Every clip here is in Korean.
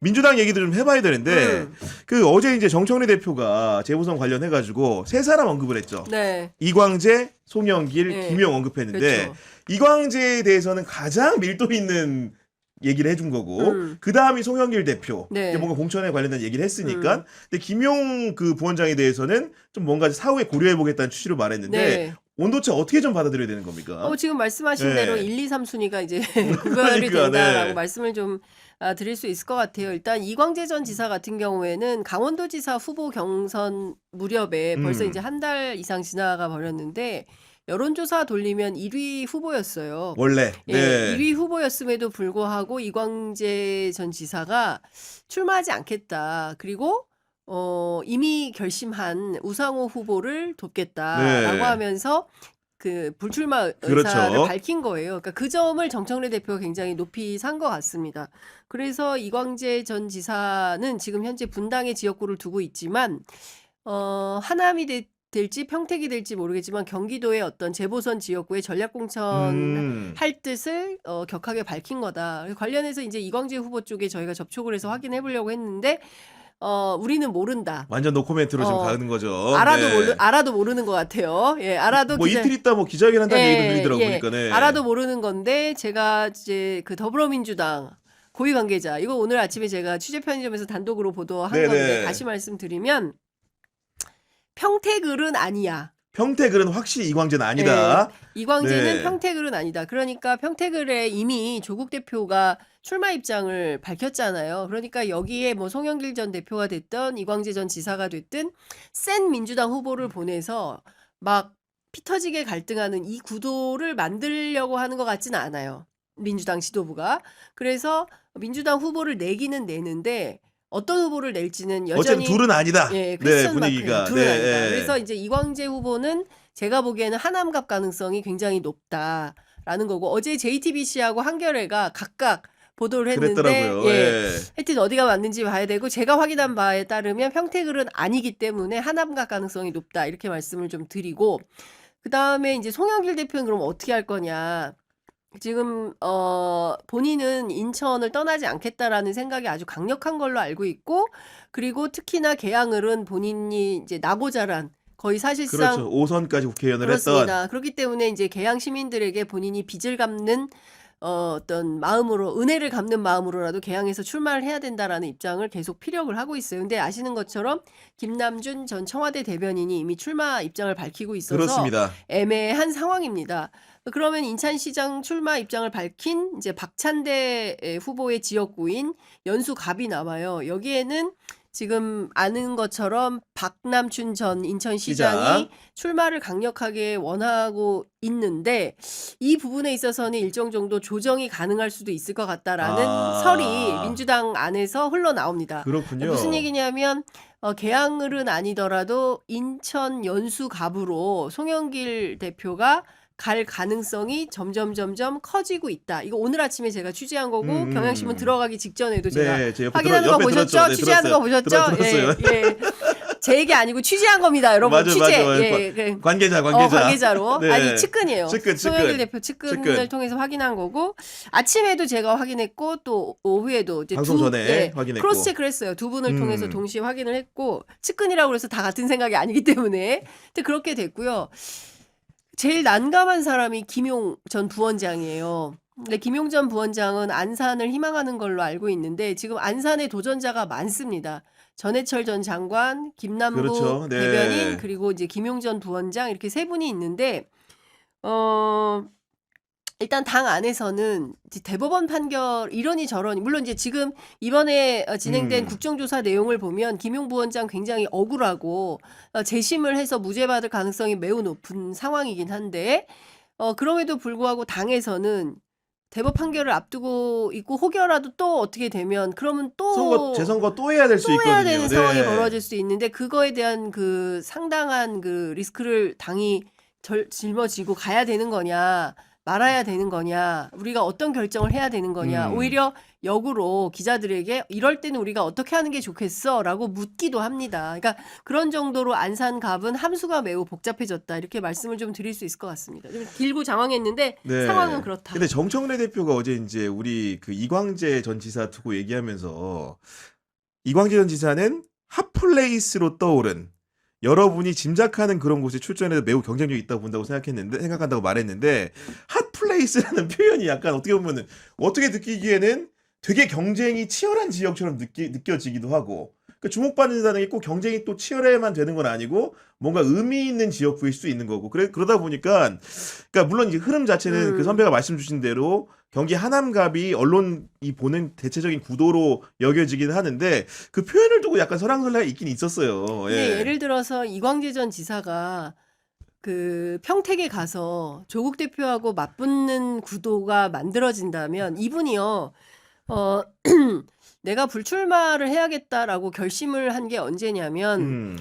민주당 얘기도 좀 해봐야 되는데 음. 그 어제 이제 정청래 대표가 재보선 관련해가지고 세 사람 언급을 했죠. 네. 이광재, 송영길, 네. 김용 언급했는데 그렇죠. 이광재에 대해서는 가장 밀도 있는 얘기를 해준 거고 그 다음이 송영길 대표 네. 이제 뭔가 공천에 관련된 얘기를 했으니까 근데 김용 그 부원장에 대해서는 좀 뭔가 사후에 고려해보겠다는 취지로 말했는데 네. 온도차 어떻게 좀 받아들여야 되는 겁니까? 지금 말씀하신 네. 대로 1, 2, 3순위가 이제 구별이 그러니까, 된다라고 네. 말씀을 좀 드릴 수 있을 것 같아요. 일단 이광재 전 지사 같은 경우에는 강원도지사 후보 경선 무렵에 벌써 이제 한 달 이상 지나가 버렸는데 여론조사 돌리면 1위 후보였어요. 원래 예, 네. 1위 후보였음에도 불구하고 이광재 전 지사가 출마하지 않겠다. 그리고 이미 결심한 우상호 후보를 돕겠다라고 네. 하면서 그 불출마 의사를 그렇죠. 밝힌 거예요. 그러니까 그 점을 정청래 대표가 굉장히 높이 산 것 같습니다. 그래서 이광재 전 지사는 지금 현재 분당의 지역구를 두고 있지만 하남이 될지 평택이 될지 모르겠지만 경기도의 어떤 재보선 지역구에 전략공천 할 뜻을 격하게 밝힌 거다. 관련해서 이제 이광재 후보 쪽에 저희가 접촉을 해서 확인해 보려고 했는데 우리는 모른다. 완전 노코멘트로 지금 가는 거죠. 알아도 모르는 것 같아요. 예, 알아도 뭐 이틀 있다 뭐 기자회견 한다는 얘기도 들리더라고 보니까. 네. 알아도 모르는 건데 제가 이제 그 더불어민주당 고위 관계자 이거 오늘 아침에 제가 취재 편의점에서 단독으로 보도한 네네. 건데 다시 말씀드리면 평택을은 아니야. 평택을은 확실히 이광재는 아니다. 이광재는 네. 평택을은 아니다. 그러니까 평택을에 이미 조국 대표가 출마 입장을 밝혔잖아요. 그러니까 여기에 뭐 송영길 전 대표가 됐던 이광재 전 지사가 됐든 센 민주당 후보를 보내서 막 피 터지게 갈등하는 이 구도를 만들려고 하는 것 같지는 않아요. 민주당 지도부가. 그래서 민주당 후보를 내기는 내는데 어떤 후보를 낼지는 여전히 어쨌든 둘은 아니다. 예, 네, 퀘스천 분위기가. 마크예요. 둘은 아니다. 네. 그래서 이제 이광재 후보는 제가 보기에는 하남갑 가능성이 굉장히 높다라는 거고 어제 JTBC하고 한겨레가 각각 보도를 했는데 그랬더라고요. 예. 하여튼 어디가 맞는지 봐야 되고 제가 확인한 바에 따르면 평택을은 아니기 때문에 하남갑 가능성이 높다 이렇게 말씀을 좀 드리고 그다음에 이제 송영길 대표는 그럼 어떻게 할 거냐. 지금 본인은 인천을 떠나지 않겠다라는 생각이 아주 강력한 걸로 알고 있고 그리고 특히나 계양을은 본인이 이제 나고 자란 거의 사실상 그렇죠. 5선까지 국회의원을 그렇습니다. 했던. 그렇기 때문에 이제 계양 시민들에게 본인이 빚을 갚는 어떤 마음으로 은혜를 갚는 마음으로라도 계양에서 출마를 해야 된다라는 입장을 계속 피력을 하고 있어요. 근데 아시는 것처럼 김남준 전 청와대 대변인이 이미 출마 입장을 밝히고 있어서 그렇습니다. 애매한 상황입니다. 그러면 인천시장 출마 입장을 밝힌 이제 박찬대 후보의 지역구인 연수갑이 남아요. 여기에는 지금 아는 것처럼 박남춘 전 인천시장이 출마를 강력하게 원하고 있는데 이 부분에 있어서는 일정 정도 조정이 가능할 수도 있을 것 같다라는 설이 민주당 안에서 흘러나옵니다. 그렇군요. 무슨 얘기냐면 계양을은 아니더라도 인천 연수갑으로 송영길 대표가 갈 가능성이 점점 커지고 있다. 이거 오늘 아침에 제가 취재한 거고 경향신문 들어가기 직전에도 제가 네, 제 옆에 확인하는 거 보셨죠? 들었죠. 네, 취재하는 거 보셨죠? 들었어요. 예. 제 얘기 아니고 취재한 겁니다, 여러분. 맞아, 취재. 맞아. 예, 그래. 관계자로. 네. 아니 측근이에요. 측근. 송영길 대표 측근을 통해서 확인한 거고 아침에도 제가 확인했고 또 오후에도 이제 방송 전에 확인했고. 크로스 체크를 했어요. 두 분을 통해서 동시에 확인을 했고 측근이라고 해서 다 같은 생각이 아니기 때문에 근데 그렇게 됐고요. 제일 난감한 사람이 김용 전 부원장이에요. 근데 김용 전 부원장은 안산을 희망하는 걸로 알고 있는데 지금 안산에 도전자가 많습니다. 전해철 전 장관, 김남국 그렇죠. 네. 대변인 그리고 이제 김용 전 부원장 이렇게 세 분이 있는데 일단 당 안에서는 대법원 판결 이러니 저러니 물론 이제 지금 이번에 진행된 국정조사 내용을 보면 김용 부원장 굉장히 억울하고 재심을 해서 무죄받을 가능성이 매우 높은 상황이긴 한데 그럼에도 불구하고 당에서는 대법 판결을 앞두고 있고 혹여라도 또 어떻게 되면 그러면 또 재선거 또 해야 될 수 있거든요. 해야 되는 상황이 네. 벌어질 수 있는데 그거에 대한 그 상당한 그 리스크를 당이 짊어지고 가야 되는 거냐. 말아야 되는 거냐, 우리가 어떤 결정을 해야 되는 거냐, 오히려 역으로 기자들에게 이럴 때는 우리가 어떻게 하는 게 좋겠어? 라고 묻기도 합니다. 그러니까 그런 정도로 안산갑은 함수가 매우 복잡해졌다. 이렇게 말씀을 좀 드릴 수 있을 것 같습니다. 좀 길고 장황했는데 네. 상황은 그렇다. 근데 정청래 대표가 어제 이제 우리 그 이광재 전 지사 두고 얘기하면서 이광재 전 지사는 핫플레이스로 떠오른 여러분이 짐작하는 그런 곳에 출전해서 매우 경쟁력이 있다고 본다고 생각한다고 말했는데 핫플레이스라는 표현이 약간 어떻게 보면은 어떻게 느끼기에는 되게 경쟁이 치열한 지역처럼 느껴지기도 하고 그 주목받는다는 게 꼭 경쟁이 또 치열해야만 되는 건 아니고 뭔가 의미 있는 지역구일 수 있는 거고 그러다 보니까 그러니까 물론 이제 흐름 자체는 그 선배가 말씀 주신 대로 경기 하남갑이 언론이 보는 대체적인 구도로 여겨지긴 하는데 그 표현을 두고 약간 설왕설래가 있긴 있었어요. 근데 예를 들어서 이광재 전 지사가 그 평택에 가서 조국 대표하고 맞붙는 구도가 만들어진다면 이분이요, 내가 불출마를 해야겠다라고 결심을 한 게 언제냐면,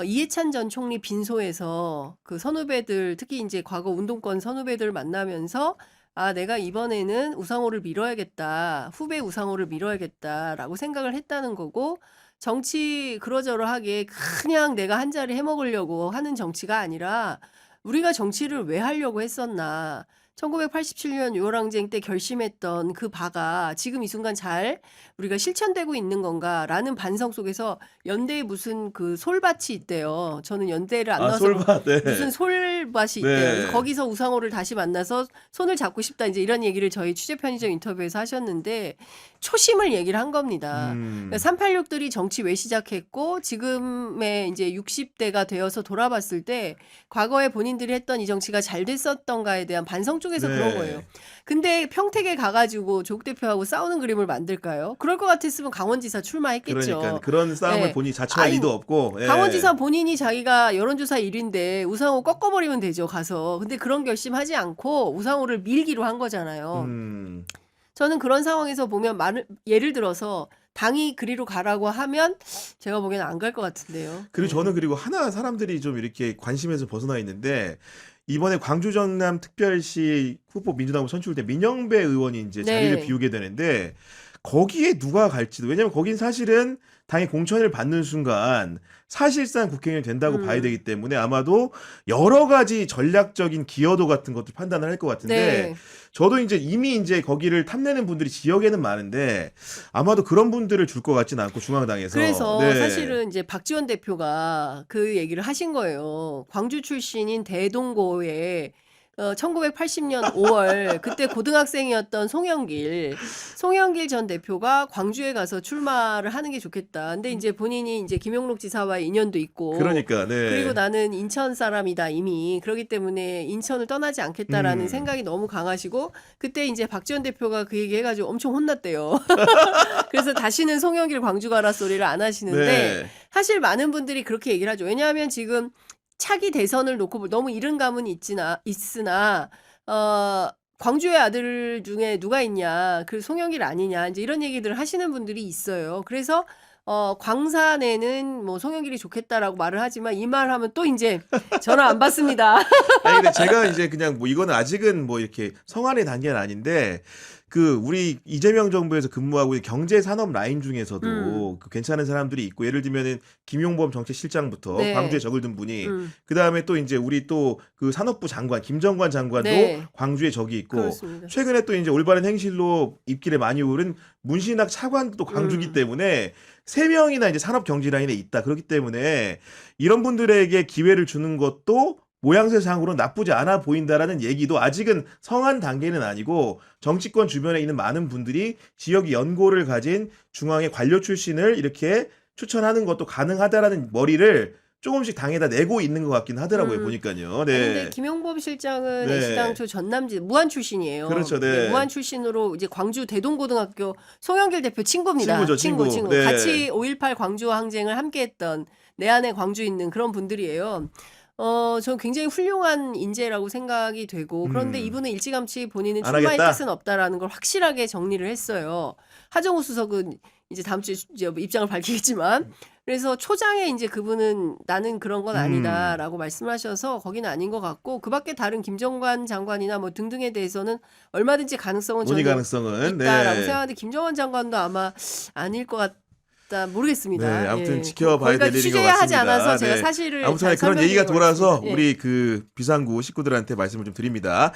이해찬 전 총리 빈소에서 그 선후배들, 특히 이제 과거 운동권 선후배들 만나면서 아, 내가 이번에는 우상호를 밀어야겠다, 후배 우상호를 밀어야겠다라고 생각을 했다는 거고, 정치 그러저러하게 그냥 내가 한 자리 해먹으려고 하는 정치가 아니라 우리가 정치를 왜 하려고 했었나. 1987년 6월 항쟁 때 결심했던 그 바가 지금 이 순간 잘 우리가 실천되고 있는 건가라는 반성 속에서 연대에 무슨 그 솔밭이 있대요. 저는 연대를 안 나와서 솔밭, 네. 무슨 솔밭이 있대요. 네. 그래서 거기서 우상호를 다시 만나서 손을 잡고 싶다, 이제 이런 얘기를 저희 취재 편의점 인터뷰에서 하셨는데 초심을 얘기를 한 겁니다. 386들이 정치 왜 시작했고 지금의 이제 60대가 되어서 돌아봤을 때 과거에 본인들이 했던 이 정치가 잘 됐었던가에 대한 반성 쪽에서 네. 그런 거예요. 근데 평택에 가가지고 조국 대표하고 싸우는 그림을 만들까요? 그럴 것 같았으면 강원지사 출마했겠죠. 그러니까 그런 싸움을 네. 본인이 자처할 리도 없고. 예. 강원지사 본인이 자기가 여론조사 1위인데 우상호 꺾어버리면 되죠, 가서. 근데 그런 결심하지 않고 우상호를 밀기로 한 거잖아요. 저는 그런 상황에서 보면 예를 들어서 당이 그리로 가라고 하면 제가 보기에는 안 갈 것 같은데요. 그리고 저는 그리고 하나 사람들이 좀 이렇게 관심에서 벗어나 있는데 이번에 광주 전남 특별시 후보 민주당 선출될 민영배 의원이 이제 자리를 네. 비우게 되는데 거기에 누가 갈지도, 왜냐면 거긴 사실은 당의 공천을 받는 순간 사실상 국회의원이 된다고 봐야 되기 때문에 아마도 여러 가지 전략적인 기여도 같은 것도 판단을 할 것 같은데 네. 저도 이제 이미 이제 거기를 탐내는 분들이 지역에는 많은데 아마도 그런 분들을 줄 것 같지는 않고 중앙당에서. 그래서 네. 사실은 이제 박지원 대표가 그 얘기를 하신 거예요. 광주 출신인 대동고에 1980년 5월 그때 고등학생이었던 송영길 전 대표가 광주에 가서 출마를 하는 게 좋겠다. 근데 이제 본인이 이제 김용록 지사와의 인연도 있고, 그러니까 네. 그리고 나는 인천 사람이다 이미, 그렇기 때문에 인천을 떠나지 않겠다라는 생각이 너무 강하시고, 그때 이제 박지원 대표가 그 얘기 해가지고 엄청 혼났대요. 그래서 다시는 송영길 광주 가라 소리를 안 하시는데 네. 사실 많은 분들이 그렇게 얘기를 하죠. 왜냐하면 지금 차기 대선을 놓고 너무 이른 감은 있으나 광주의 아들 중에 누가 있냐, 그 송영길 아니냐, 이제 이런 얘기들을 하시는 분들이 있어요. 그래서 광산에는 뭐 송영길이 좋겠다라고 말을 하지만 이 말 하면 또 이제 전화 안 받습니다. 아니 근데 제가 이제 그냥 뭐 이거는 아직은 뭐 이렇게 성안의 단계는 아닌데 그 우리 이재명 정부에서 근무하고 있는 경제 산업 라인 중에서도 그 괜찮은 사람들이 있고, 예를 들면은 김용범 정책실장부터 네. 광주에 적을 든 분이 그 다음에 또 이제 우리 또 그 산업부 장관 김정관 장관도 네. 광주에 적이 있고, 그렇습니다. 최근에 또 이제 올바른 행실로 입길에 많이 오른 문신학 차관도 광주기 때문에 3명이나 이제 산업 경제 라인에 있다. 그렇기 때문에 이런 분들에게 기회를 주는 것도 모양새상으로 나쁘지 않아 보인다라는 얘기도 아직은 성한 단계는 아니고, 정치권 주변에 있는 많은 분들이 지역 연고를 가진 중앙의 관료 출신을 이렇게 추천하는 것도 가능하다라는 머리를 조금씩 당에다 내고 있는 것 같긴 하더라고요. 보니까요. 네. 근데 김용범 실장은 네. 애시당초 전남지 무안 출신이에요. 그렇죠, 네. 무안 출신으로 이제 광주 대동고등학교 송영길 대표 친구입니다. 친구죠, 친구. 네. 같이 5.18 광주 항쟁을 함께했던 내 안에 광주 있는 그런 분들이에요. 저는 굉장히 훌륭한 인재라고 생각이 되고, 그런데 이분은 일찌감치 본인은 안 출마의 하겠다? 뜻은 없다라는 걸 확실하게 정리를 했어요. 하정우 수석은 이제 다음 주에 이제 입장을 밝히겠지만 그래서 초장에 이제 그분은 나는 그런 건 아니다라고 말씀하셔서 거기는 아닌 것 같고 그밖에 다른 김정관 장관이나 뭐 등등에 대해서는 얼마든지 가능성은 논의 저는 가능성은 있다라고 네. 생각하는데 김정관 장관도 아마 아닐 것 같다 모르겠습니다. 네, 아무튼 예. 지켜봐야 될 거기까지 일인 것 취재해야 하지 같습니다. 않아서 제가 네. 사실을 아무튼 잘 그런 얘기가 설명드리는 것 돌아서 같습니다. 예. 우리 그 비상구 식구들한테 말씀을 좀 드립니다.